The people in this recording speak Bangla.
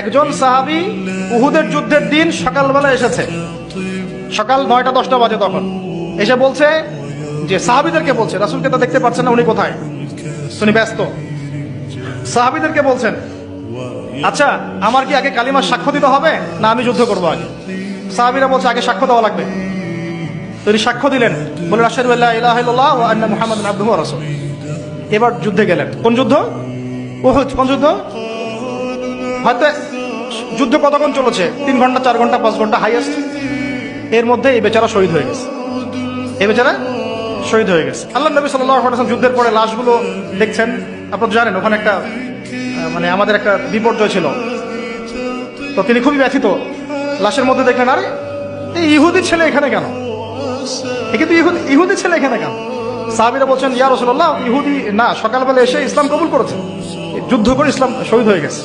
একজন সাহাবী উহুদের যুদ্ধের দিন সকালবেলা এসেছে, সকাল 9টা-10টা বাজে, তখন এসে বলছে যে সাহাবীদেরকে বলছে, রাসূলকে তো দেখতে পাচ্ছেন না, উনি কোথায়, উনি ব্যস্ত। সাহাবীদেরকে বলছেন, আচ্ছা আমার কি আগে কালিমার সাক্ষ্য দিতে হবে না আমি যুদ্ধ করবো আগে? সাহাবীরা বলছে আগে সাক্ষ্য দেওয়া লাগবে। তিনি সাক্ষ্য দিলেন, বলে আশহাদু আল্লা ইলাহা ইল্লাল্লাহ ওয়া আন্না মুহাম্মাদান আবদুহু ওয়া রাসূলুহু। এবার যুদ্ধে গেলেন। কোন যুদ্ধ? উহুদ। কোন যুদ্ধ? হয়তো যুদ্ধ কতক্ষণ চলেছে? 3 ঘন্টা, 4 ঘন্টা, 5 ঘন্টা হাইয়েস্ট। এর মধ্যে এই বেচারা শহীদ হয়ে গেছে। এই বেচারা শহীদ হয়ে গেছে। আল্লাহ নবী সাল্লাল্লাহু আলাইহি ওয়াসাল্লাম যুদ্ধের পরে লাশগুলো দেখছেন। আপনারা জানেন ওখানে একটা মানে আমাদের একটা বিপর্যয় ছিল, তো তিনি খুবই ব্যথিত। লাশের মধ্যে দেখলেন, আরে এই ইহুদি ছেলে এখানে কেন? এ কিন্তু ইহুদি ছেলে এখানে কেন? সাহাবীরা বলছেন, ইয়া রাসূলুল্লাহ, ইহুদি না, সকালবেলা এসে ইসলাম কবুল করেছে, যুদ্ধ করে ইসলাম শহীদ হয়ে গেছে।